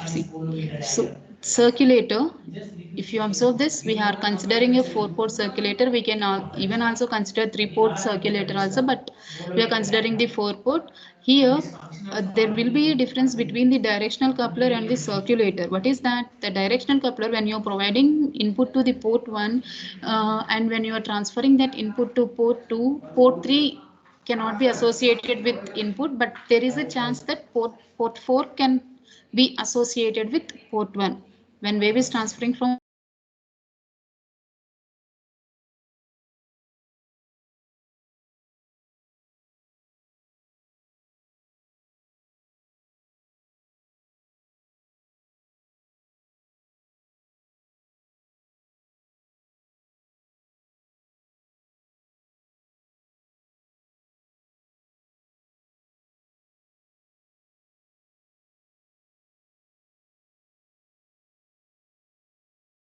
See, so circulator, if you observe this, we are considering a 4-port circulator. We can even also consider 3-port circulator also, but we are considering the 4-port. Here, there will be a difference between the directional coupler and the circulator. What is that? The directional coupler, when you are providing input to the port 1 and when you are transferring that input to port 2, port 3 cannot be associated with input, but there is a chance that port 4 can be associated with port 1. When wave is transferring from port 1 to port 2, there is a chance that port 1 can be associated with port 2. That is the directional coupler.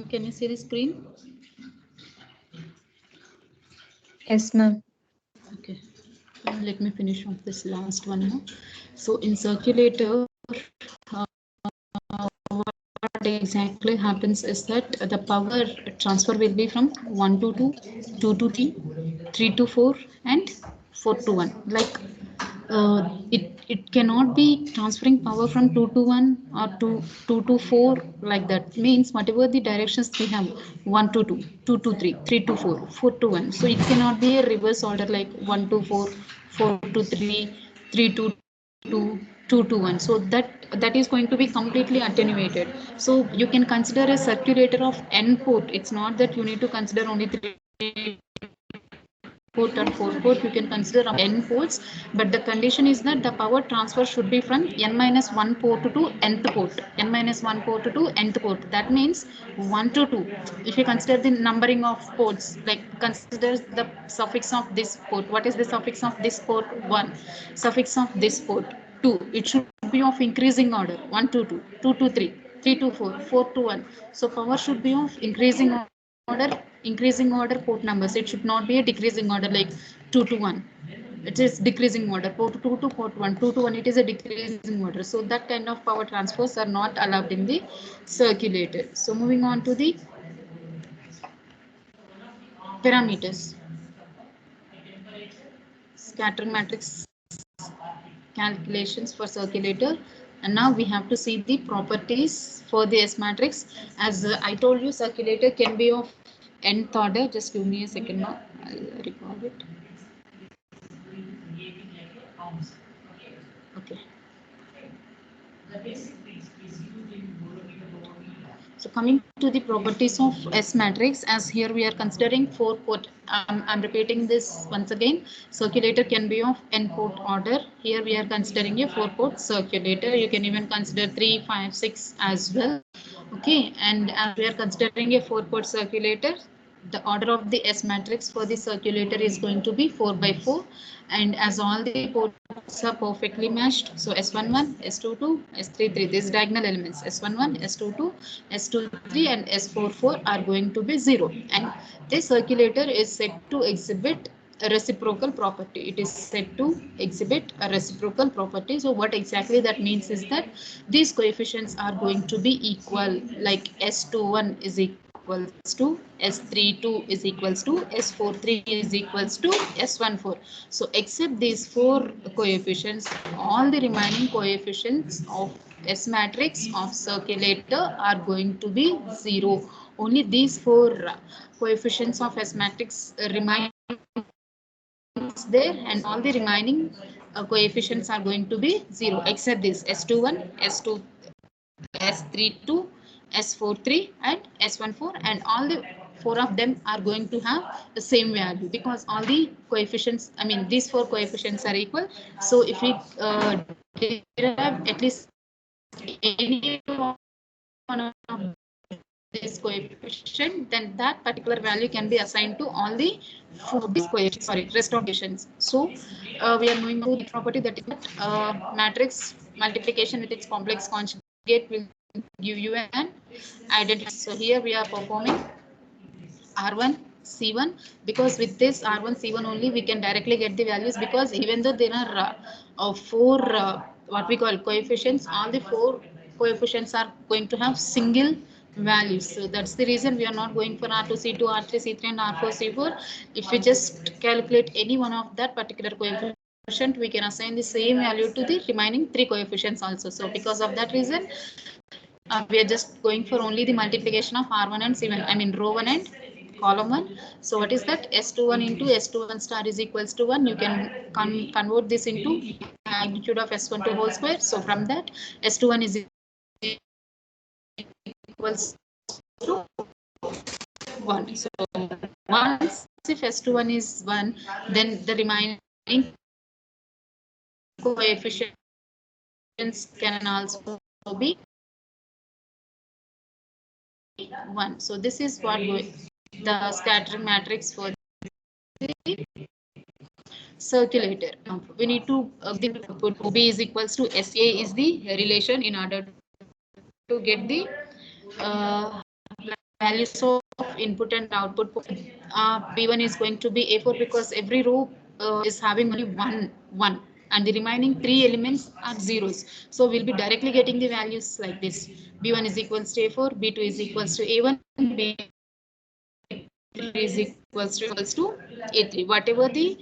Can you see the screen? Yes, ma'am. Okay. Let me finish off this last one now. So in circulator, what exactly happens is that the power transfer will be from 1 to 2, 2 to 3, 3 to 4, and 4 to 1. Like it cannot be transferring power from 2 to 1 or 2 to 4 like that. Means whatever the directions we have, 1 to 2, 2 to 3, 3 to 4, 4 to 1. So it cannot be a reverse order like 1 to 4, 4 to 3, 3 to 2, 2 to 1. So that is going to be completely attenuated. So you can consider a circulator of n port. It's not that you need to consider only 3 port or 4 port. You can consider n ports, but the condition is that the power transfer should be from n minus 1 port to nth port, n minus 1 port to nth port. That means 1 to 2. If you consider the numbering of ports, like consider the suffix of this port. What is the suffix of this port? 1. Suffix of this port 2. It should be of increasing order, 1 to 2, 2 to 3, 3 to 4, 4 to 1. So power should be of increasing order port numbers. It should not be a decreasing order like 2 to 1. It is decreasing order, port 2 to port 1, 2 to 1. It is a decreasing order. So that kind of power transfers are not allowed in the circulator. So moving on to the parameters. Scattering matrix calculations for circulator. And now we have to see the properties for the S matrix. As I told you, circulator can be of nth order. Just give me a second now. I'll record it. Okay. So coming to the properties of S matrix, as here we are considering 4 port. I'm repeating this once again. Circulator can be of n port order. Here we are considering a 4 port circulator. You can even consider 3, 5, 6 as well. Okay, and as we are considering a 4 port circulator, the order of the S matrix for the circulator is going to be 4 by 4, and as all the ports are perfectly matched, so S11, S22, S33, these diagonal elements S11, S22, S23 and S44 are going to be 0, and this circulator is said to exhibit a reciprocal property. It is said to exhibit a reciprocal property. So what exactly that means is that these coefficients are going to be equal, like S21 is equals to S32 is equals to S43 is equals to S14. So except these 4 coefficients, all the remaining coefficients of S matrix of circulator are going to be 0. Only these 4 coefficients of S matrix remain there, and all the remaining coefficients are going to be 0 except this S21, S2, S32, S43 and S14, and all the 4 of them are going to have the same value because all the coefficients, I mean these 4 coefficients are equal. So if we derive at least any one of this coefficient, then that particular value can be assigned to all the 4 these coefficients, sorry, rest of coefficients. So we are moving to the property that is matrix multiplication with its complex conjugate will give you an identity. So here we are performing R1 C1, because with this R1 C1 only we can directly get the values, because even though there are 4 what we call coefficients, all the 4 coefficients are going to have single values. So that's the reason we are not going for R2 C2 R3 C3 and R4 C4. If we just calculate any one of that particular coefficient, we can assign the same value to the remaining 3 coefficients also. So because of that reason, we are just going for only the multiplication of R1 and C1, I mean row 1 and column 1. So what is that? S21 into S21 star is equals to 1. You can convert this into magnitude of S12 whole square. So from that, S21 is equals to 1. So once if S21 is 1, then the remaining coefficients can also be 1. So this is what the scattering matrix for the circulator. We need to put OB is equals to SA is the relation in order to get the values of input and output. B1 is going to be A4 because every row is having only one, and the remaining three elements are zeros. So we'll be directly getting the values like this. B1 is equals to A4, B2 is equals to A1, B3 is equals to A3. Whatever the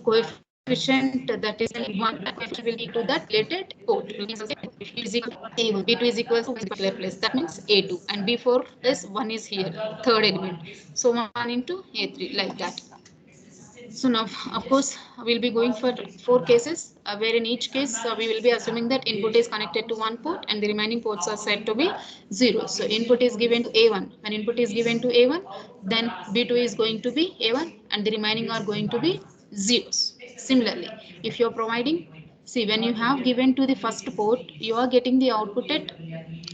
coefficient that is in one, that coefficient will be to that related port. Is equal to A1, B2 is equal to particular place. That means A2, and B4 is 1 is here, third element. So 1 into A3 like that. So now, of course, we'll be going for four cases, where in each case we will be assuming that input is connected to one port and the remaining ports are said to be zero. So input is given to A1. When input is given to A1, then B2 is going to be A1 and the remaining are going to be zeros. Similarly, if you're providing, see, when you have given to the first port, you are getting the output at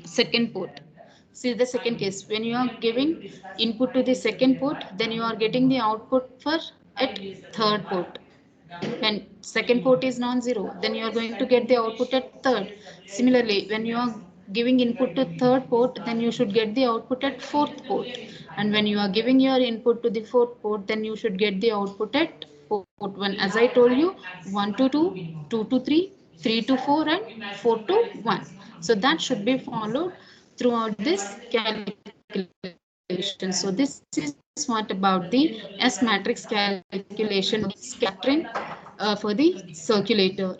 second port. See the second case, when you are giving input to the second port, then you are getting the output for at third port. When second port is non-zero, then you are going to get the output at third. Similarly, when you are giving input to third port, then you should get the output at fourth port. And when you are giving your input to the fourth port, then you should get the output at port 1. As I told you, 1 to 2, 2 to 3, 3 to 4, and 4 to 1. So that should be followed throughout this calculation. So this is what about the S matrix calculation scattering for the circulator.